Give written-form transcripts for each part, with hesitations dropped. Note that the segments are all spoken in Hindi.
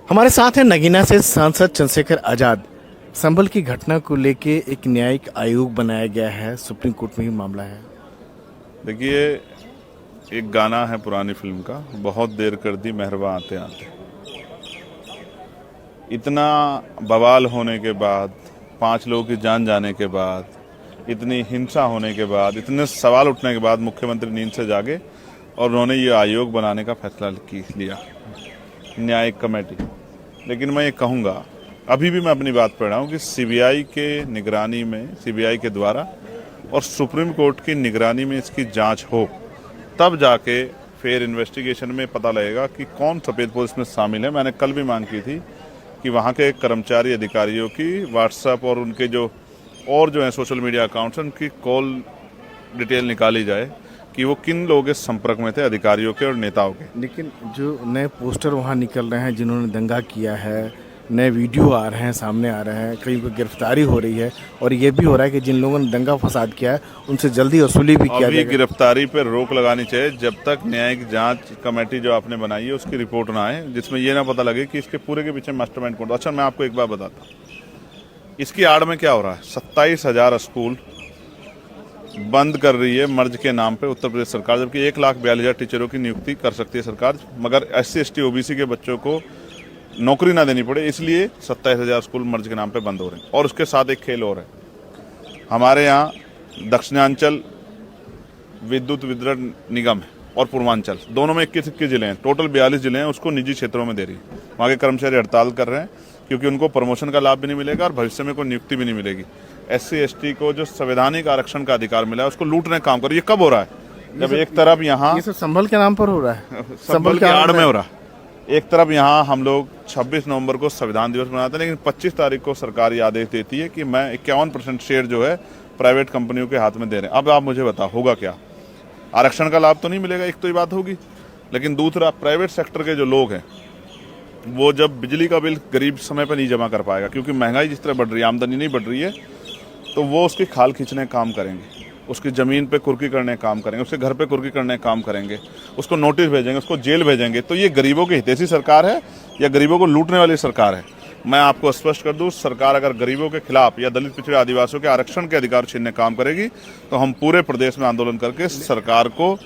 हमारे साथ हैं नगीना से सांसद चंद्रशेखर आजाद। संभल की घटना को लेके एक न्यायिक आयोग बनाया गया है, सुप्रीम कोर्ट में ही मामला है। देखिए, एक गाना है पुरानी फिल्म का, बहुत देर कर दी मेहरबा आते आते। इतना बवाल होने के बाद, 5 लोगों की जान जाने के बाद, इतनी हिंसा होने के बाद, इतने सवाल उठने के बाद मुख्यमंत्री नींद से जागे और उन्होंने ये आयोग बनाने का फैसला लिया, न्यायिक कमेटी। लेकिन मैं ये कहूँगा, अभी भी मैं अपनी बात पढ़ रहा हूँ कि सीबीआई के निगरानी में, सीबीआई के द्वारा और सुप्रीम कोर्ट की निगरानी में इसकी जांच हो, तब जाके फिर इन्वेस्टिगेशन में पता लगेगा कि कौन सफ़ेद पोस्ट में शामिल है। मैंने कल भी मांग की थी कि वहाँ के कर्मचारी अधिकारियों की व्हाट्सएप और उनके जो हैं सोशल मीडिया अकाउंट्स, उनकी कॉल डिटेल निकाली जाए कि वो किन लोगों के संपर्क में थे, अधिकारियों के और नेताओं के। लेकिन जो नए पोस्टर वहाँ निकल रहे हैं, जिन्होंने दंगा किया है, नए वीडियो आ रहे हैं, सामने आ रहे हैं, कहीं पर गिरफ्तारी हो रही है और ये भी हो रहा है कि जिन लोगों ने दंगा फसाद किया है उनसे जल्दी वसूली भी किया जाएगा। गिरफ्तारी पर रोक लगानी चाहिए जब तक न्यायिक जांच कमेटी जो आपने बनाई है उसकी रिपोर्ट ना आए, जिसमें ये ना पता लगे कि इसके पूरे के पीछे मास्टरमाइंड कौन। अच्छा, मैं आपको एक बात बताता हूँ, इसकी आड़ में क्या हो रहा है। 27,000 स्कूल बंद कर रही है मर्ज के नाम पे उत्तर प्रदेश सरकार, जबकि 1,42,000 टीचरों की नियुक्ति कर सकती है सरकार, मगर SC ST OBC के बच्चों को नौकरी ना देनी पड़े, इसलिए 27,000 स्कूल मर्ज के नाम पे बंद हो रहे हैं। और उसके साथ एक खेल और है, हमारे यहाँ दक्षिणांचल विद्युत वितरण निगम है और पूर्वांचल, दोनों में 21 जिले हैं, टोटल 42 जिले हैं, उसको निजी क्षेत्रों में दे रही है। वहाँ के कर्मचारी हड़ताल कर रहे हैं क्योंकि उनको प्रमोशन का लाभ भी नहीं मिलेगा और भविष्य में कोई नियुक्ति भी नहीं मिलेगी। SC ST को जो संवैधानिक आरक्षण का अधिकार मिला है उसको लूटने का काम कर। ये कब हो रहा है? जब एक तरफ यहाँ ये सब संभल के नाम पर हो रहा है, संभल के आड़ में हो रहा है। एक तरफ यहाँ हम लोग 26 नवंबर को संविधान दिवस मनाते हैं, लेकिन 25 तारीख को सरकार ये आदेश देती है कि मैं 51% शेयर जो है प्राइवेट कंपनियों के हाथ में दे रहे हैं। अब आप मुझे बताओ, होगा क्या? आरक्षण का लाभ तो नहीं मिलेगा, एक तो ये बात होगी, लेकिन दूसरा प्राइवेट सेक्टर के जो लोग हैं वो जब बिजली का बिल गरीब समय पर नहीं जमा कर पाएगा, क्योंकि महंगाई जिस तरह बढ़ रही है, आमदनी नहीं बढ़ रही है, तो वो उसकी खाल खींचने का काम करेंगे, उसकी ज़मीन पे कुर्की करने का काम करेंगे, उसके घर पे कुर्की करने का काम करेंगे, उसको नोटिस भेजेंगे, उसको जेल भेजेंगे। तो ये गरीबों की हितैषी सरकार है या गरीबों को लूटने वाली सरकार है? मैं आपको स्पष्ट कर दूं, सरकार अगर गरीबों के खिलाफ या दलित पिछड़े आदिवासियों के आरक्षण के अधिकार छीनने का काम करेगी तो हम पूरे प्रदेश में आंदोलन करके सरकार को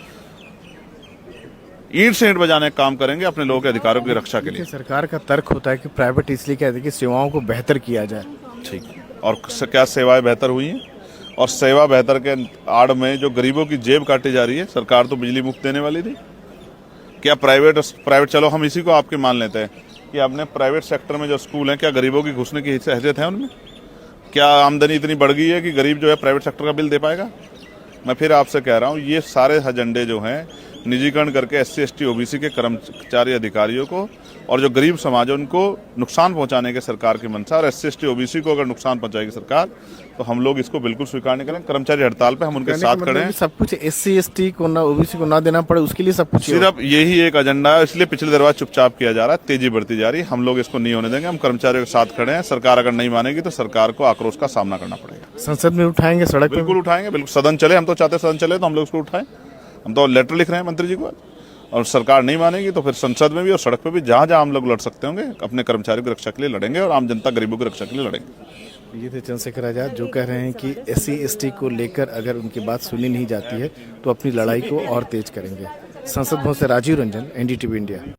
ईंट से ईंट बजाने का काम करेंगे अपने लोगों के अधिकारों की रक्षा के लिए। सरकार का तर्क होता है कि प्राइवेट इसलिए कहते हैं कि सेवाओं को बेहतर किया जाए। ठीक, और क्या सेवाएं बेहतर हुई हैं? और सेवा बेहतर के आड़ में जो गरीबों की जेब काटी जा रही है, सरकार तो बिजली मुफ्त देने वाली थी। क्या प्राइवेट चलो हम इसी को आपके मान लेते हैं कि अपने प्राइवेट सेक्टर में जो स्कूल हैं, क्या गरीबों की घुसने की हैसियत है उनमें? क्या आमदनी इतनी बढ़ गई है कि गरीब जो है प्राइवेट सेक्टर का बिल दे पाएगा? मैं फिर आपसे कह रहा हूँ, ये सारे एजेंडे जो हैं निजीकरण करके SC ST OBC के कर्मचारी अधिकारियों को और जो गरीब समाज है उनको नुकसान पहुंचाने के सरकार की मंशा, और SC ST OBC को अगर नुकसान पहुंचाएगी सरकार तो हम लोग इसको बिल्कुल स्वीकार नहीं करेंगे। कर्मचारी हड़ताल पे हम उनके साथ खड़े हैं। सब कुछ SC ST को ना OBC को ना देना पड़े, उसके लिए सब कुछ सिर्फ यही एक एजेंडा है, इसलिए पिछले दरबार चुपचाप किया जा रहा है, तेजी बढ़ती जा रही है। हम लोग इसको नहीं होने देंगे, हम कर्मचारियों के साथ खड़े हैं। सरकार अगर नहीं मानेगी तो सरकार को आक्रोश का सामना करना पड़ेगा। संसद में उठाएंगे, सड़क बिल्कुल उठाएंगे, बिल्कुल सदन चले, हम तो चाहते सदन चले तो हम लोग उसको उठाएं। हम तो लेटर लिख रहे हैं मंत्री जी को, और सरकार नहीं मानेगी तो फिर संसद में भी और सड़क पे भी जहाँ जहाँ हम लोग लड़ सकते होंगे अपने कर्मचारियों की रक्षा के लिए लड़ेंगे और आम जनता गरीबों की रक्षा के लिए लड़ेंगे। ये थे चंद्रशेखर आजाद, जो कह रहे हैं कि SC ST को लेकर अगर उनकी बात सुनी नहीं जाती है तो अपनी लड़ाई को और तेज करेंगे। संसद भवन से राजीव रंजन, NDTV इंडिया।